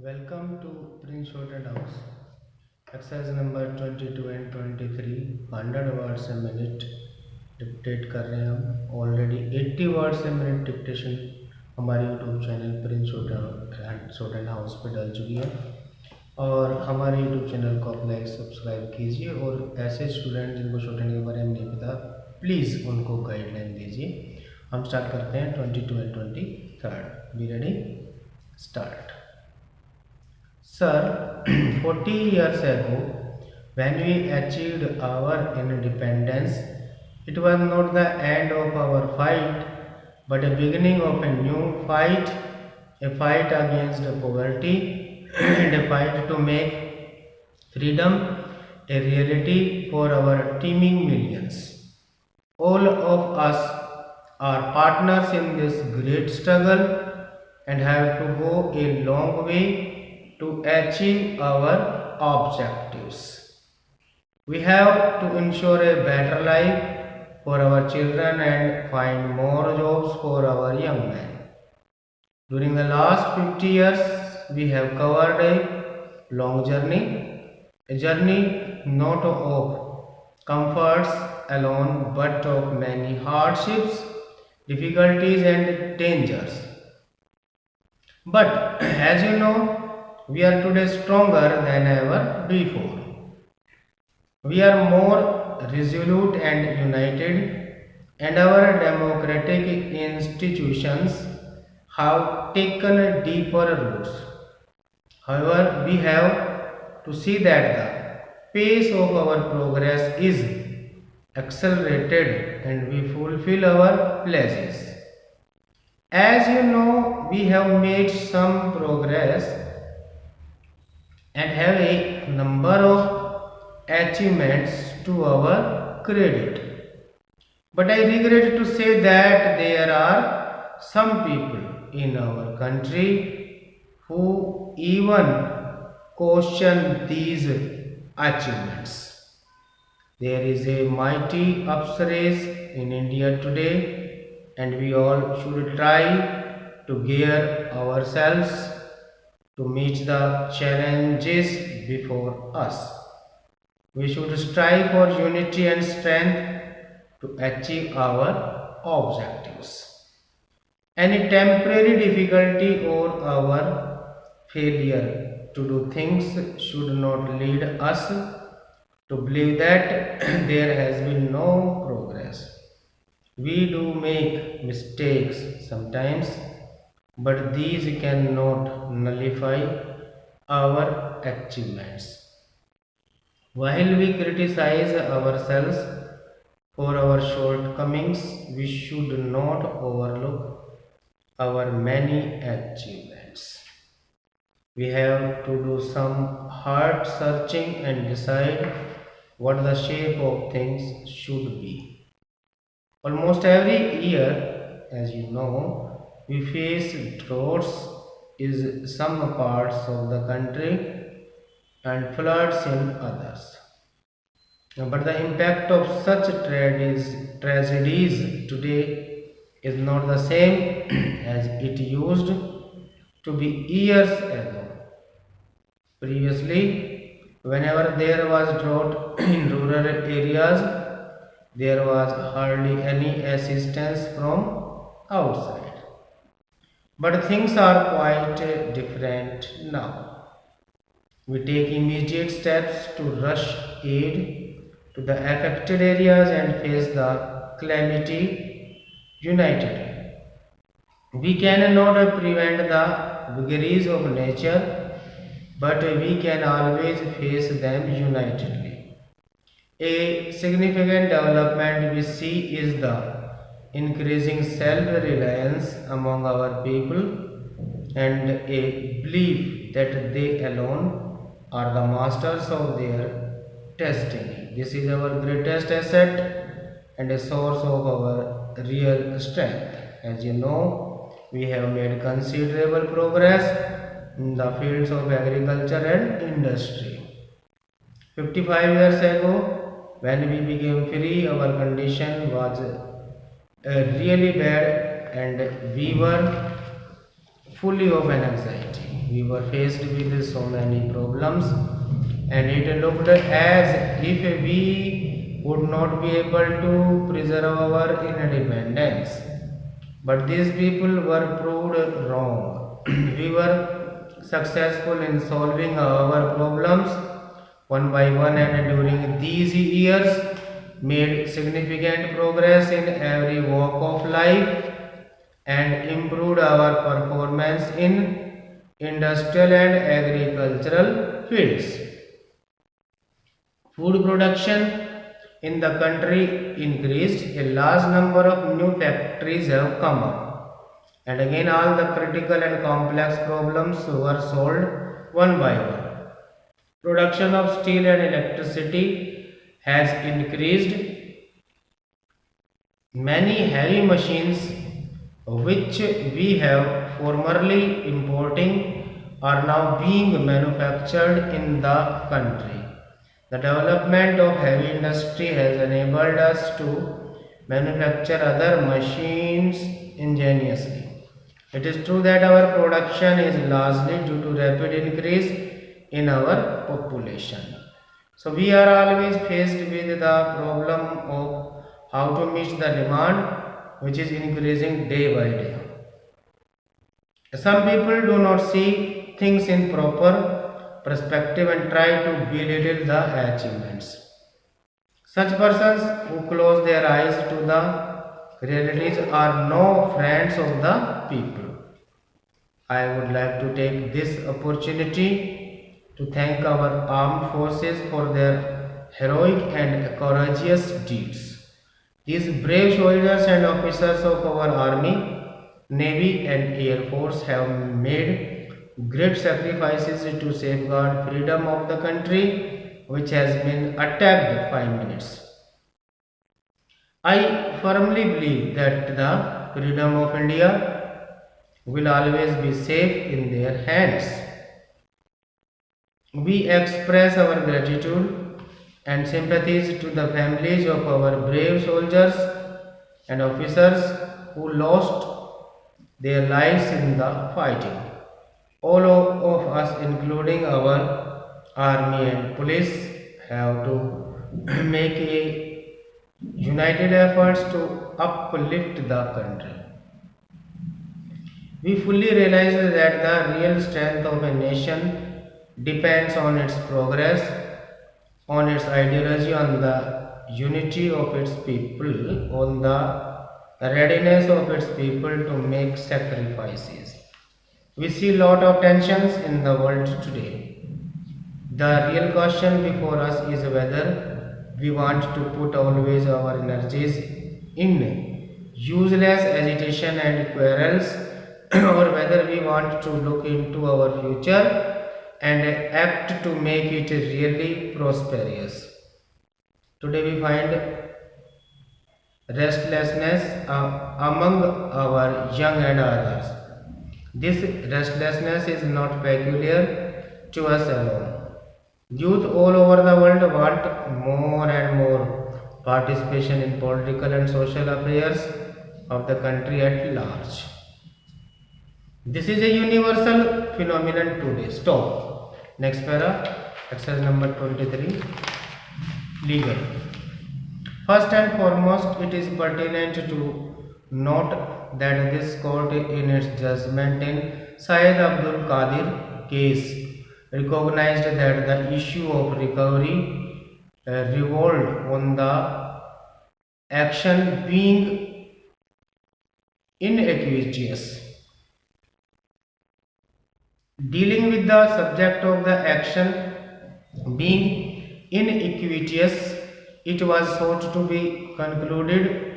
Welcome to Prince Shortened House. Exercise number 22 and 23 100 words a minute dictate कर रहे हैं हम already 80 words a minute dictation हमारे YouTube channel Prince shorthand house पे डल चुकी है और हमारे यूट्यूब चैनल को आप लाइक सब्सक्राइब कीजिए और ऐसे स्टूडेंट जिनको शॉर्टेंड के बारे में नहीं पता प्लीज़ उनको गाइडलाइन दीजिए। हम स्टार्ट करते हैं 22 and 23। Be ready, start. Sir, 40 years ago, when we achieved our independence, it was not the end of our fight, but a beginning of a new fight, a fight against poverty, and a fight to make freedom a reality for our teeming millions. All of us are partners in this great struggle and have to go a long way to achieve our objectives. We have to ensure a better life for our children and find more jobs for our young men. During the last 50 years, we have covered a long journey, a journey not of comforts alone but of many hardships, difficulties and dangers. But as you know, we are today stronger than ever before. We are more resolute and united, and our democratic institutions have taken deeper roots. However, we have to see that the pace of our progress is accelerated and we fulfill our pledges. As you know, we have made some progress and have a number of achievements to our credit. But I regret to say that there are some people in our country who even question these achievements. There is a mighty upsurge in India today, and we all should try to gear ourselves to meet the challenges before us. We should strive for unity and strength to achieve our objectives. Any temporary difficulty or our failure to do things should not lead us to believe that there has been no progress. We do make mistakes sometimes, but these cannot nullify our achievements. While we criticize ourselves for our shortcomings, we should not overlook our many achievements. We have to do some heart searching and decide what the shape of things should be. Almost every year, as you know, we face droughts in some parts of the country and floods in others. But the impact of such tragedies today is not the same as it used to be years ago. Previously, whenever there was drought in rural areas, there was hardly any assistance from outside. But things are quite different now. We take immediate steps to rush aid to the affected areas and face the calamity unitedly. We cannot prevent the vagaries of nature, but we can always face them unitedly. A significant development we see is the increasing self-reliance among our people and a belief that they alone are the masters of their destiny. This is our greatest asset and a source of our real strength. As you know, we have made considerable progress in the fields of agriculture and industry. 55 years ago, when we became free, our condition was really bad and we were fully of an anxiety. we were faced with so many problems, and it looked as if we would not be able to preserve our independence. But these people were proved wrong. We were successful in solving our problems one by one, and during these years made significant progress in every walk of life and improved our performance in industrial and agricultural fields. Food production in the country increased, a large number of new factories have come up, and again all the critical and complex problems were solved one by one. Production of steel and electricity has increased. Many heavy machines which we have formerly importing are now being manufactured in the country. The development of heavy industry has enabled us to manufacture other machines ingeniously. It is true that our production is largely due to rapid increase in our population. So we are always faced with the problem of how to meet the demand which is increasing day by day. Some people do not see things in proper perspective and try to belittle the achievements. Such persons who close their eyes to the realities are no friends of the people. I would like to take this opportunity to thank our armed forces for their heroic and courageous deeds. These brave soldiers and officers of our army, navy and air force have made great sacrifices to safeguard freedom of the country which has been attacked 5 minutes. I firmly believe that the freedom of India will always be safe in their hands. We express our gratitude and sympathies to the families of our brave soldiers and officers who lost their lives in the fighting. All of us, including our army and police, have to make a united efforts to uplift the country. We fully realize that the real strength of a nation depends on its progress, on its ideology, on the unity of its people, on the readiness of its people to make sacrifices. We see a lot of tensions in the world today. The real question before us is whether we want to put always our energies in useless agitation and quarrels or whether we want to look into our future and act to make it really prosperous. Today we find restlessness among our young and others. This restlessness is not peculiar to us alone. Youth all over the world want more and more participation in political and social affairs of the country at large. This is a universal phenomenon today. Stop. Next para, exercise number 23. Legal. First and foremost, it is pertinent to note that this court in its judgment in Syed Abdul Qadir case recognized that the issue of recovery revolved on the action being inequitous. Dealing with the subject of the action being inequitous, it was sought to be concluded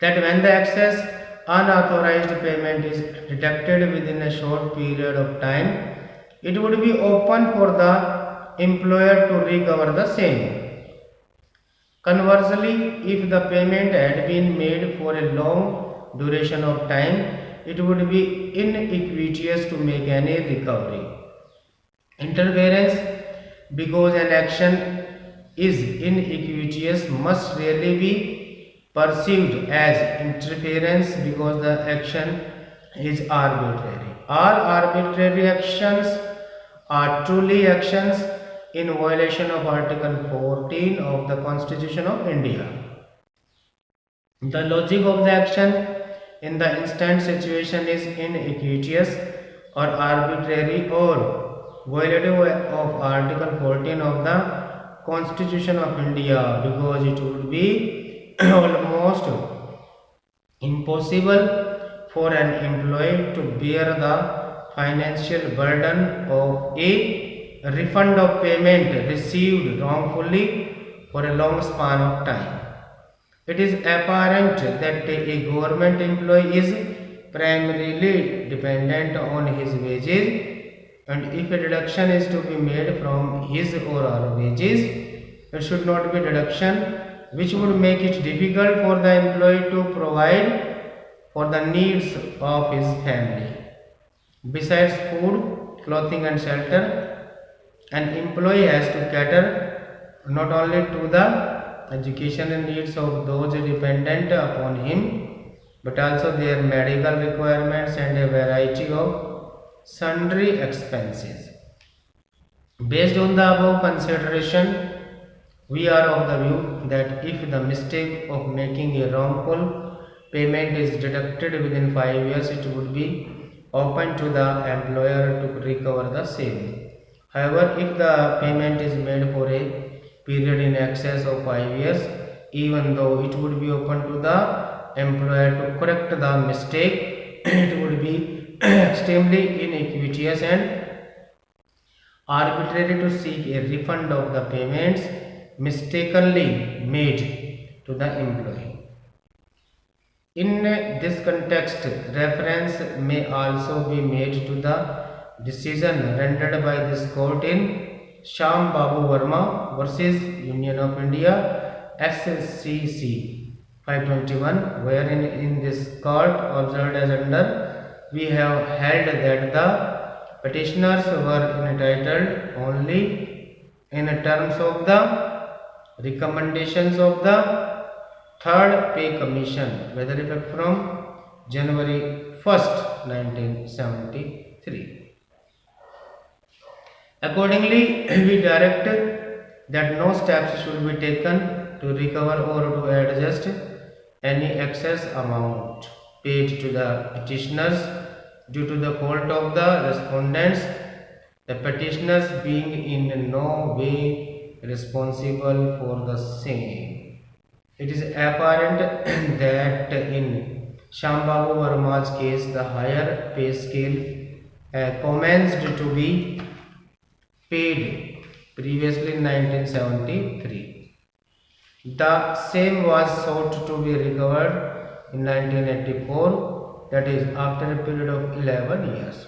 that when the excess unauthorized payment is deducted within a short period of time, it would be open for the employer to recover the same. Conversely, if the payment had been made for a long duration of time, it would be inequitous to make any recovery. Interference, because an action is inequitous, must really be perceived as interference because the action is arbitrary. All arbitrary actions are truly actions in violation of Article 14 of the Constitution of India. The logic of the action in the instant situation is iniquitous or arbitrary or violative of Article 14 of the Constitution of India, because it would be almost impossible for an employee to bear the financial burden of a refund of payment received wrongfully for a long span of time. It is apparent that a government employee is primarily dependent on his wages, and if a deduction is to be made from his or her wages, it should not be deduction which would make it difficult for the employee to provide for the needs of his family. Besides food, clothing and shelter, an employee has to cater not only to the educational needs of those dependent upon him, but also their medical requirements and a variety of sundry expenses. Based on the above consideration, we are of the view that if the mistake of making a wrongful payment is deducted within 5 years, it would be open to the employer to recover the same. However, if the payment is made for a period in excess of 5 years, even though it would be open to the employer to correct the mistake, it would be extremely iniquitous and arbitrary to seek a refund of the payments mistakenly made to the employee. In this context, reference may also be made to the decision rendered by this court in Shyam Babu Verma versus Union of India SCC 521, wherein in this court observed as under, we have held that the petitioners were entitled only in terms of the recommendations of the Third Pay Commission, whether effect from January 1st, 1973. Accordingly, we direct that no steps should be taken to recover or to adjust any excess amount paid to the petitioners due to the fault of the respondents, the petitioners being in no way responsible for the same. It is apparent that in Shyam Babu Verma's case, the higher pay scale commenced to be paid previously in 1973. The same was sought to be recovered in 1984, that is after a period of 11 years.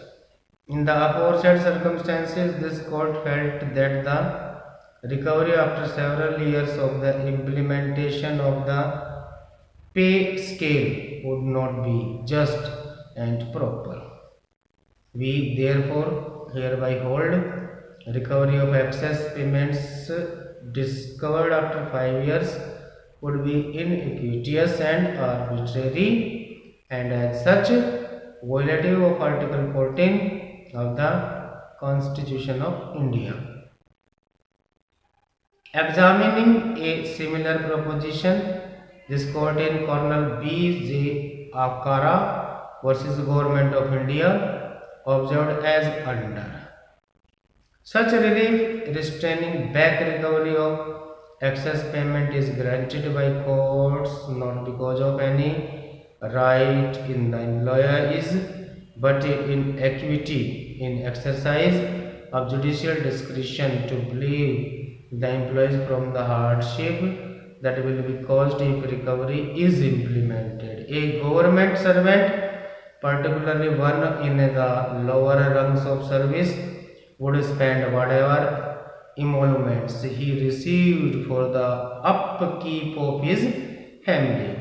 In the aforesaid circumstances, this court felt that the recovery after several years of the implementation of the pay scale would not be just and proper. We therefore hereby hold recovery of excess payments discovered after 5 years would be iniquitous and arbitrary, and as such violative of Article 14 of the Constitution of India. Examining a similar proposition, this court in Colonel B. J. Akara versus Government of India observed as under. Such relief restraining back recovery of excess payment is granted by courts not because of any right in the employer is, but in equity in exercise of judicial discretion to relieve the employees from the hardship that will be caused if recovery is implemented. A government servant, particularly one in the lower rungs of service, would spend whatever emoluments he received for the upkeep of his family.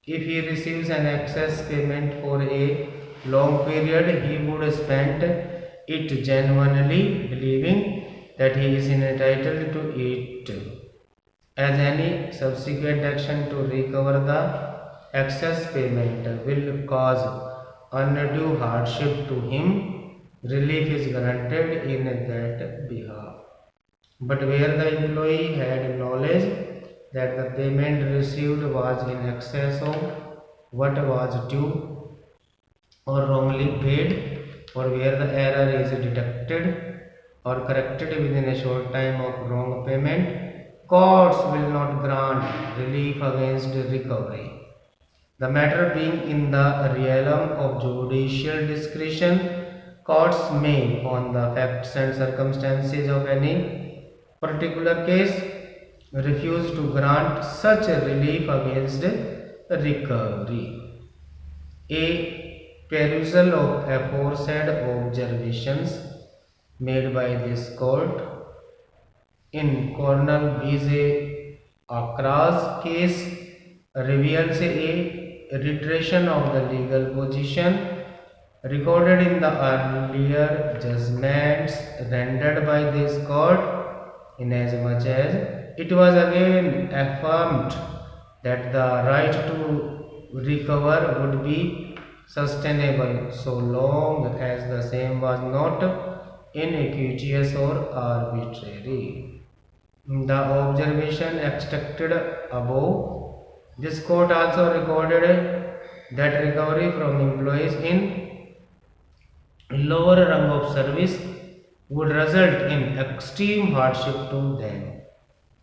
If he receives an excess payment for a long period, he would spend it genuinely believing that he is entitled to it, as any subsequent action to recover the excess payment will cause undue hardship to him, relief is granted in that behalf. But where the employee had knowledge that the payment received was in excess of what was due or wrongly paid, or where the error is detected or corrected within a short time of wrong payment, courts will not grant relief against recovery. The matter being in the realm of judicial discretion, courts may, on the facts and circumstances of any particular case, refuse to grant such a relief against recovery. A perusal of aforesaid observations made by this court in Colonel B.J. Akra's case reveals a reiteration of the legal position recorded in the earlier judgments rendered by this court, inasmuch as it was again affirmed that the right to recover would be sustainable so long as the same was not iniquitous or arbitrary. The observation extracted above, this court also recorded that recovery from employees in lower rung of service would result in extreme hardship to them.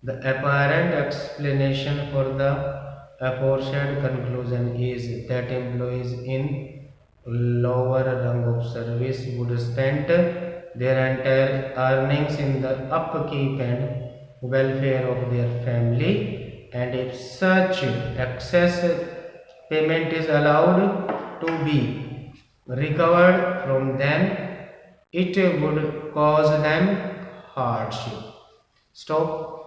The apparent explanation for the aforesaid conclusion is that employees in lower rung of service would spend their entire earnings in the upkeep and welfare of their family, and if such excess payment is allowed to be recovered from them, it would cause them hardship. Stop.